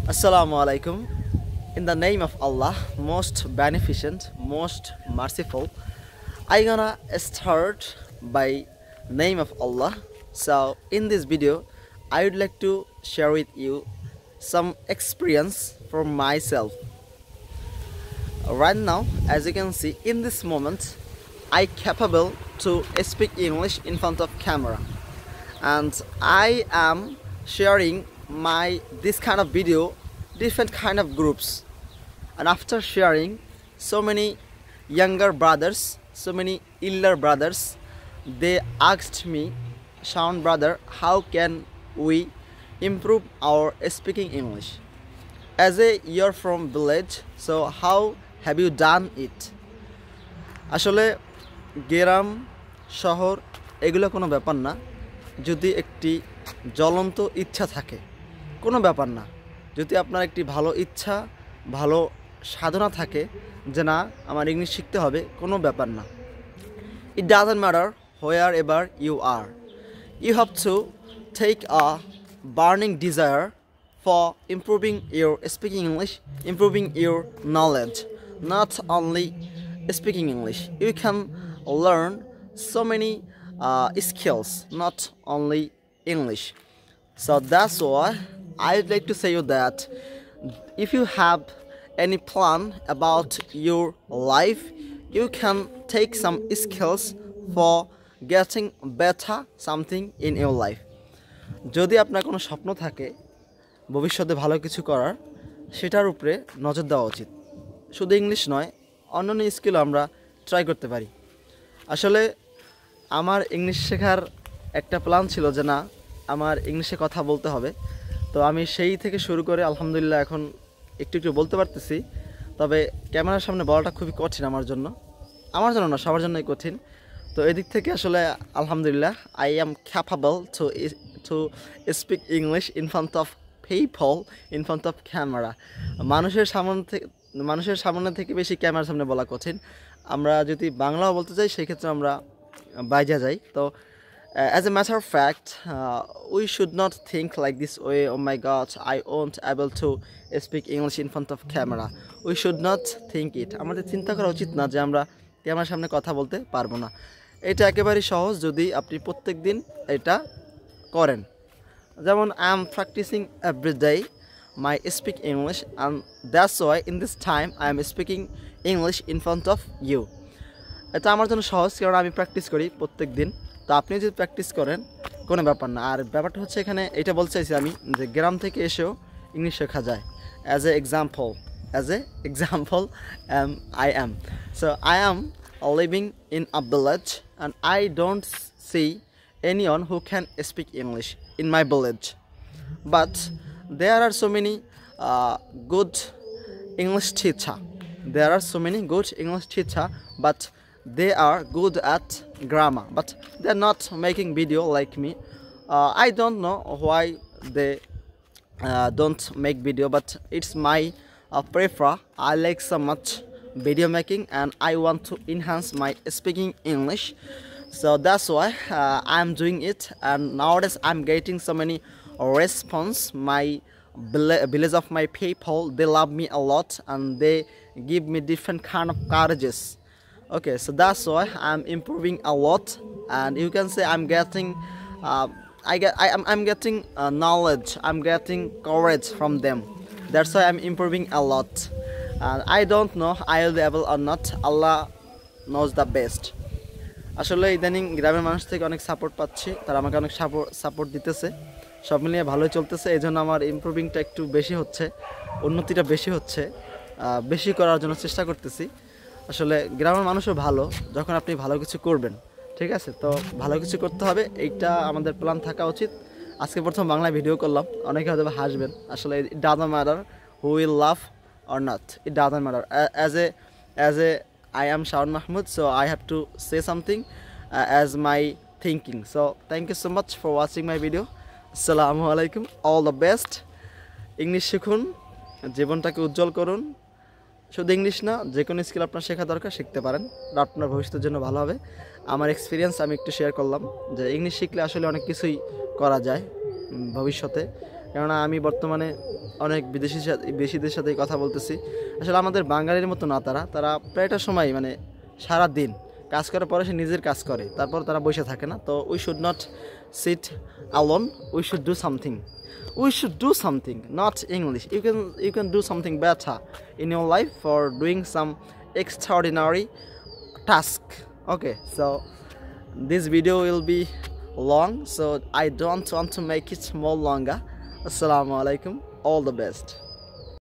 Assalamu alaikum. In the name of Allah, most beneficent, most merciful, I gonna start by name of Allah. So in this video, I would like to share with you some experience from myself. Right now, as you can see, in this moment, I capable to speak English in front of camera, and I am sharing my this kind of video different kind of groups. And after sharing, so many younger brothers, so many elder brothers, they asked me, Shaun brother, how can we improve our speaking English? As a you're from village, so how have you done it? আসলে গ্রাম শহর এগুলো কোনো ব্যাপার না, যদি একটি জ্বলন্ত ইচ্ছা থাকে কোনো ব্যাপার না, যদি আপনার একটি ভালো ইচ্ছা ভালো সাধনা থাকে যে না আমার ইংলিশ শিখতে হবে, কোনো ব্যাপার না। It doesn't matter wherever you are, you have to take a burning desire for improving your speaking English, improving your knowledge. Not only speaking English, you can learn so many skills, not only English. So that's why I'd like to say you that if you have any plan about your life, you can take some skills for getting better something in your life. যদি আপনার কোনো স্বপ্ন থাকে ভবিষ্যতে ভালো কিছু করার, সেটার উপরে নজর দেওয়া উচিত। শুধু ইংলিশ নয়, অন্যান্য স্কিলও আমরা ট্রাই করতে পারি। আসলে আমার ইংলিশ শেখার একটা প্ল্যান ছিল যে না আমার ইংলিশে কথা বলতে হবে, তো আমি সেই থেকে শুরু করে আলহামদুলিল্লাহ এখন একটু একটু বলতে পারতেছি। তবে ক্যামেরার সামনে বলাটা খুবই কঠিন আমার জন্য না, সবার জন্যই কঠিন। তো এদিক থেকে আসলে আলহামদুলিল্লাহ I am capable to speak English in front of people, in front of camera. মানুষের সামনে থেকে বেশি ক্যামেরার সামনে বলা কঠিন। আমরা যদি বাংলাও বলতে চাই সেই ক্ষেত্রে আমরা বাইজা যাই। তো as a matter of fact, we should not think like this way, oh my god, I won't able to speak English in front of camera. We should not think it. আমাদের চিন্তা করা উচিত না যে আমরা ক্যামেরার সামনে কথা বলতে পারবো না। এটা একেবারেই সহজ যদি আপনি প্রত্যেক দিন এটা করেন। যেমন I am practicing every day my speak English, and that's why in this time I am speaking English in front of you. এটা আমার জন্য সহজ কারণ আমি প্র্যাকটিস করি প্রত্যেক দিন। তো আপনি যদি প্র্যাকটিস করেন কোনো ব্যাপার না। আর ব্যাপারটা হচ্ছে এখানে এটা বলতে চাইছি আমি যে গ্রাম থেকে এসেও ইংলিশ শেখা যায়। As a example I am. So I am living in a village and I don't see anyone who can speak English in my village. But there are so many good English teacher. But they are good at grammar, but they're not making video like me. I don't know why they don't make video, but it's my prefer. I like so much video making and I want to enhance my speaking English, so that's why I'm doing it. And nowadays I'm getting so many response. My village of my people, they love me a lot and they give me different kind of courages. Okay, so that's why I'm improving a lot, and you can say I'm getting I'm getting knowledge, I'm getting courage from them. That's why I'm improving a lot, and I don't know I will be able or not. Allah knows the best. আসলে ইদানিং গ্রামের মানুষ থেকে অনেক support পাচ্ছি, তারা আমাকে অনেক সাপোর্ট দিতেছে, সব মিলিয়ে ভালোই চলতেছে। এই জন্য আমার ইমপ্রুভিংটা একটু বেশি হচ্ছে, উন্নতিটা বেশি হচ্ছে, বেশি করার জন্য চেষ্টা করতেছি। আসলে গ্রামের মানুষও ভালো যখন আপনি ভালো কিছু করবেন, ঠিক আছে? তো ভালো কিছু করতে হবে, এইটা আমাদের প্ল্যান থাকা উচিত। আজকে প্রথম বাংলা ভিডিও করলাম, অনেকে হয়তো হাসবেন। আসলে it doesn't matter who will love or not, it doesn't matter. As a I am Shaun Mahmood, so I have to say something as my thinking. So thank you so much for watching my video. Assalamu alaikum, all the best. English শিখুন, জীবনটাকে উজ্জ্বল করুন। শুধু English না, যে কোনো skill আপনার শেখা দরকার, শিখতে পারেন, আপনার ভবিষ্যতের জন্য ভালো হবে। আমার এক্সপিরিয়েন্স আমি একটু শেয়ার করলাম যে ইংলিশ শিখলে আসলে অনেক কিছুই করা যায় ভবিষ্যতে। কেননা আমি বর্তমানে অনেক বিদেশিদের সাথে কথা বলতেছি। আসলে আমাদের বাঙালির মতো না, তারা প্রায়টা সময় মানে সারা দিন কাজ করার পরে সে নিজের কাজ করে, তারপর তারা বসে থাকে না। তো we should not seat alone, we should do something. We should do something, not English. You can do something better in your life for doing some extraordinary task. Okay, so this video will be long, so I don't want to make it more longer. Assalamu alaikum, all the best.